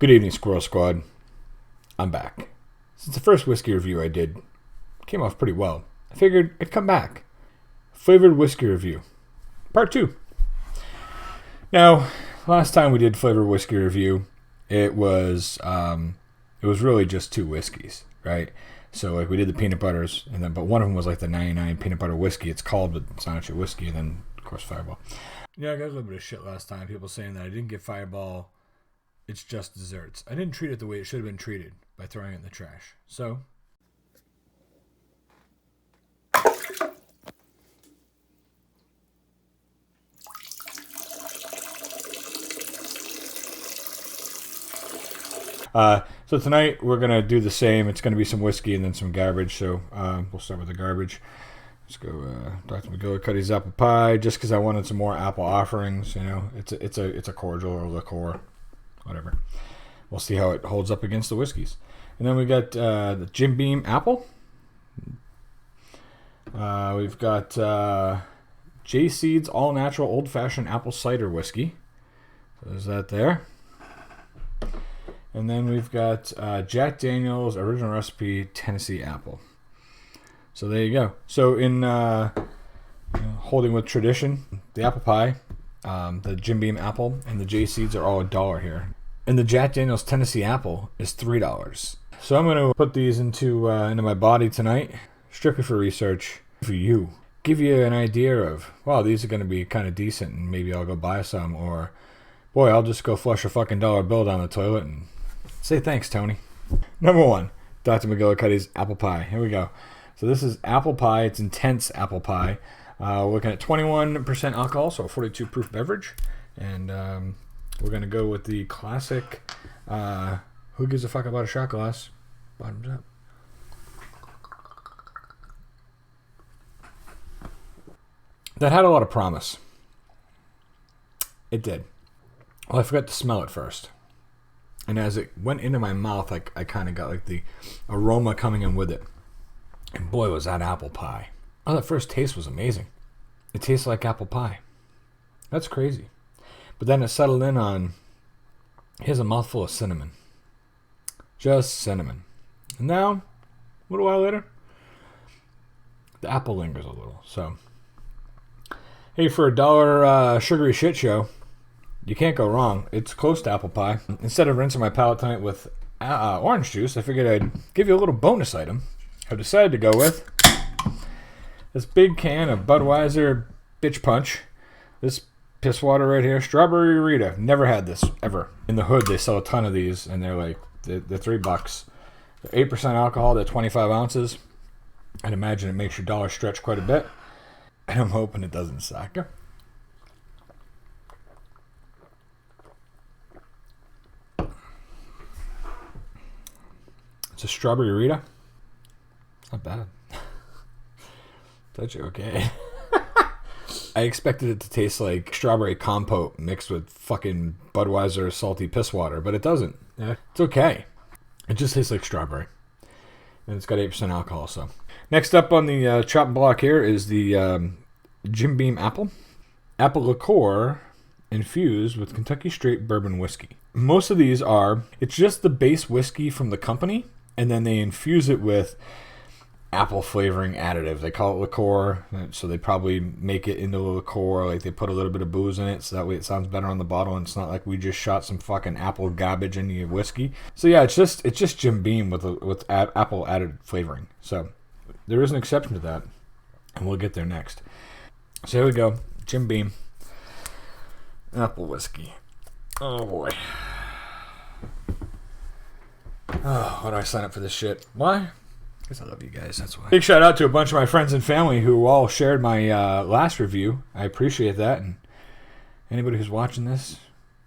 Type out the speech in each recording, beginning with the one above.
Good evening, Squirrel Squad. I'm back. Since the first whiskey review I did came off pretty well, I figured I'd come back. Flavored whiskey review, part 2. Now, last time we did flavored whiskey review, it was really just 2 whiskeys, right? So like we did the peanut butters, but one of them was like the 99 peanut butter whiskey. It's called, but it's not actually whiskey. And then of course Fireball. Yeah, I got a little bit of shit last time. People saying that I didn't get Fireball. It's just desserts. I didn't treat it the way it should have been treated by throwing it in the trash. So, so tonight we're going to do the same. It's going to be some whiskey and then some garbage. So we'll start with the garbage. Let's go Dr. McGillicuddy's Apple Pie, just because I wanted some more apple offerings. You know, it's a cordial or liqueur, whatever. We'll see how it holds up against the whiskeys. And then we got the Jim Beam Apple. We've got J Seed's All Natural Old Fashioned Apple Cider Whiskey. So there's that there. And then we've got Jack Daniel's Original Recipe Tennessee Apple. So there you go. So in holding with tradition, the apple pie, the Jim Beam Apple, and the J Seeds are all $1 here. And the Jack Daniel's Tennessee Apple is $3. So I'm going to put these into my body tonight, strictly for research, for you. Give you an idea of, wow, these are going to be kind of decent, and maybe I'll go buy some, or, boy, I'll just go flush a fucking dollar bill down the toilet and say thanks, Tony. Number 1, Dr. McGillicuddy's Apple Pie. Here we go. So this is apple pie. It's intense apple pie. We're looking at 21% alcohol, so a 42 proof beverage. And we're going to go with the classic, who gives a fuck about a shot glass? Bottoms up. That had a lot of promise. It did. Well, I forgot to smell it first. And as it went into my mouth, I kind of got like the aroma coming in with it. And boy, was that apple pie. Oh, that first taste was amazing. It tastes like apple pie. That's crazy. But then it settled in on, here's a mouthful of cinnamon. Just cinnamon. And now, a little while later, the apple lingers a little. So, hey, for $1 sugary shit show, you can't go wrong. It's close to apple pie. Instead of rinsing my palate tonight with orange juice, I figured I'd give you a little bonus item. I've decided to go with this big can of Budweiser Bitch Punch. This piss water right here, Strawberry Rita. Never had this ever. In the hood, they sell a ton of these, and they're like they're $3. They're 8% alcohol. They're 25 ounces. I'd imagine it makes your dollar stretch quite a bit. And I'm hoping it doesn't suck. It's a Strawberry Rita. It's not bad. It's actually okay. I expected it to taste like strawberry compote mixed with fucking Budweiser salty piss water, but it doesn't. Yeah. It's okay. It just tastes like strawberry. And it's got 8% alcohol, so. Next up on the chopping block here is the Jim Beam Apple. Apple liqueur infused with Kentucky Straight Bourbon Whiskey. Most of these are, it's just the base whiskey from the company, and then they infuse it with apple flavoring additive. They call it liqueur, so they probably make it into a liqueur, like they put a little bit of booze in it, so that way it sounds better on the bottle, and it's not like we just shot some fucking apple garbage into your whiskey. So yeah, it's just Jim Beam with apple added flavoring. So there is an exception to that, and we'll get there next. So here we go, Jim Beam apple whiskey. Oh boy. Oh, why do I sign up for this shit? Why? Because I love you guys, that's why. Big shout out to a bunch of my friends and family who all shared my last review. I appreciate that. And anybody who's watching this,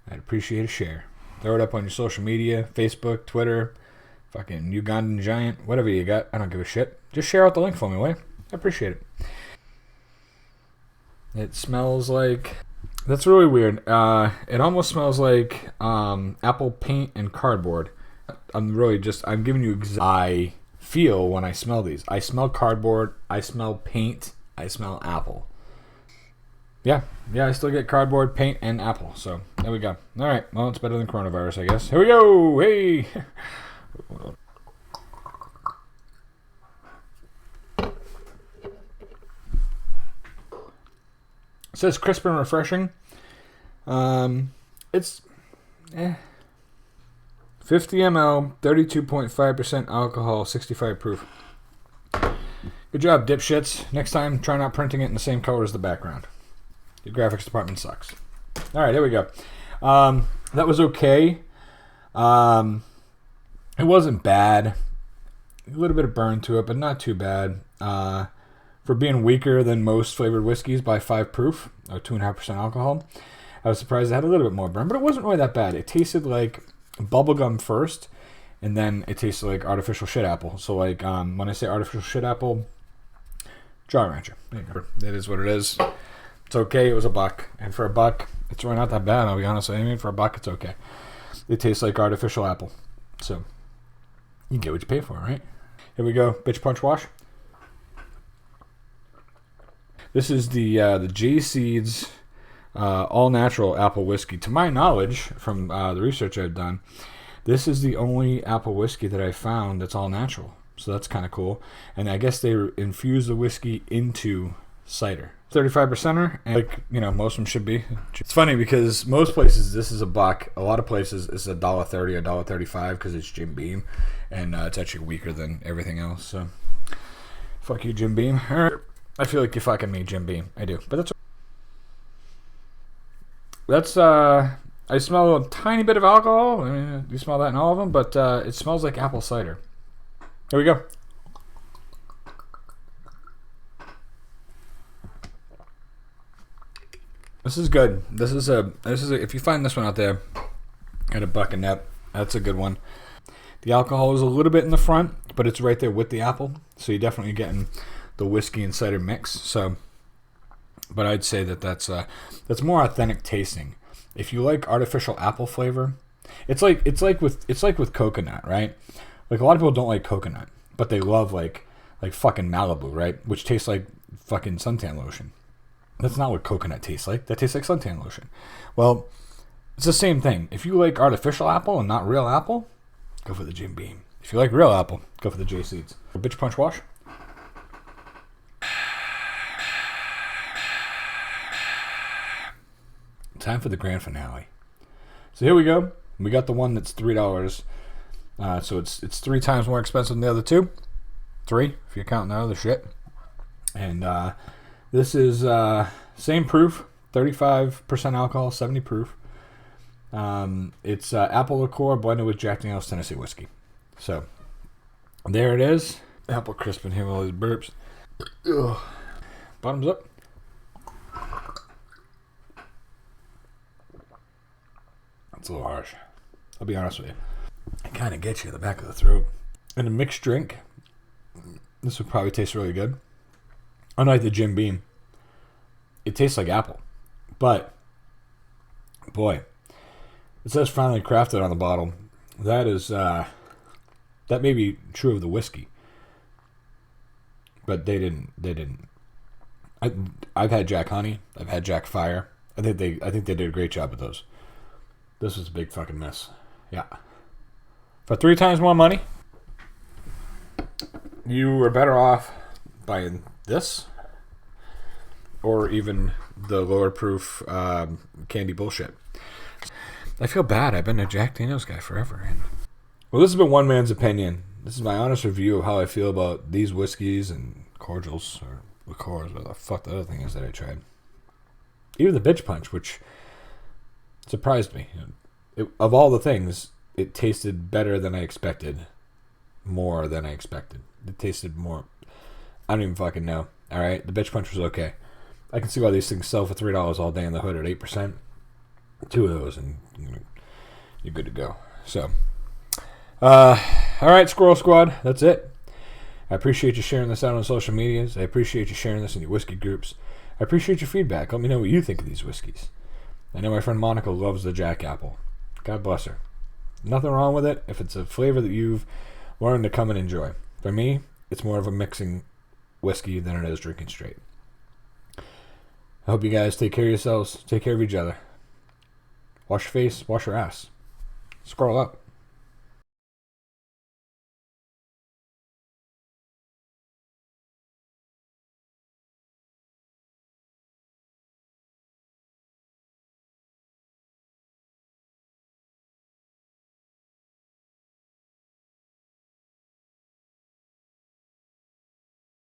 I'd appreciate a share. Throw it up on your social media, Facebook, Twitter, fucking Ugandan Giant, whatever you got. I don't give a shit. Just share out the link for me, will you? I appreciate it. It smells like... That's really weird. It almost smells like apple paint and cardboard. I'm giving you I feel when I smell these. I smell cardboard, I smell paint, I smell apple. Yeah, I still get cardboard, paint, and apple. So there we go. All right, well, it's better than coronavirus, I guess. Here we go. Hey. It says crisp and refreshing. It's 50 ml, 32.5% alcohol, 65 proof. Good job, dipshits. Next time, try not printing it in the same color as the background. Your graphics department sucks. All right, here we go. That was okay. It wasn't bad. A little bit of burn to it, but not too bad. For being weaker than most flavored whiskeys by 5 proof, or 2.5% alcohol, I was surprised it had a little bit more burn, but it wasn't really that bad. It tasted like bubblegum first, and then it tasted like artificial shit apple. So, like, when I say artificial shit apple, Jolly Rancher. It is what it is. It's okay. It was $1, and for $1, it's really not that bad. I'll be honest with you. I mean, for $1, it's okay. It tastes like artificial apple, so you get what you pay for, right? Here we go. Bitch punch wash. This is the J Seeds all natural apple whiskey. To my knowledge, from the research I've done, this is the only apple whiskey that I found that's all natural. So that's kind of cool. And I guess they infuse the whiskey into cider. 35%er, and like, you know, most of them should be. It's funny because most places this is $1. A lot of places it's $1.30, $1.35 because it's Jim Beam, and it's actually weaker than everything else. So fuck you, Jim Beam. I feel like you're fucking me, Jim Beam. I do, but that's I smell a tiny bit of alcohol. I mean, you smell that in all of them, but it smells like apple cider. Here we go. This is good. This is a if you find this one out there at $1 a net, that's a good one. The alcohol is a little bit in the front, but it's right there with the apple, so you're definitely getting the whiskey and cider mix. So, but I'd say that's more authentic tasting. If you like artificial apple flavor, it's like with coconut, right? Like, a lot of people don't like coconut, but they love like fucking Malibu, right? Which tastes like fucking suntan lotion. That's not what coconut tastes like. That tastes like suntan lotion. Well, it's the same thing. If you like artificial apple and not real apple, go for the Jim Beam. If you like real apple, go for the J Seeds. Bitch punch wash. Time for the grand finale. So here we go. We got the one that's $3. So it's 3 times more expensive than the other two. 3, if you're counting the other shit. And this is same proof, 35% alcohol, 70 proof. It's apple liqueur blended with Jack Daniel's Tennessee whiskey. So there it is. Apple crisp in here with all these burps. Ugh. Bottoms up. It's a little harsh. I'll be honest with you. It kind of gets you in the back of the throat. In a mixed drink, this would probably taste really good. Unlike the Jim Beam, it tastes like apple. But, boy, it says finally crafted on the bottle. That is, that may be true of the whiskey. But they didn't. I've had Jack Honey. I've had Jack Fire. I think they did a great job with those. This was a big fucking mess. Yeah. For 3 times more money, you were better off buying this, or even the lower proof candy bullshit. I feel bad. I've been a Jack Daniels guy forever. Well, this has been one man's opinion. This is my honest review of how I feel about these whiskeys and cordials, or liqueurs, whatever the fuck the other thing is that I tried. Even the bitch punch, which surprised me. Of all the things, it tasted better than I expected. More than I expected. It tasted more. I don't even fucking know. Alright, the bitch punch was okay. I can see why these things sell for $3 all day in the hood at 8%. 2 of those and you're good to go. So, alright, Squirrel Squad, that's it. I appreciate you sharing this out on social medias. I appreciate you sharing this in your whiskey groups. I appreciate your feedback. Let me know what you think of these whiskeys. I know my friend Monica loves the Jack Apple. God bless her. Nothing wrong with it if it's a flavor that you've learned to come and enjoy. For me, it's more of a mixing whiskey than it is drinking straight. I hope you guys take care of yourselves. Take care of each other. Wash your face. Wash your ass. Scroll up.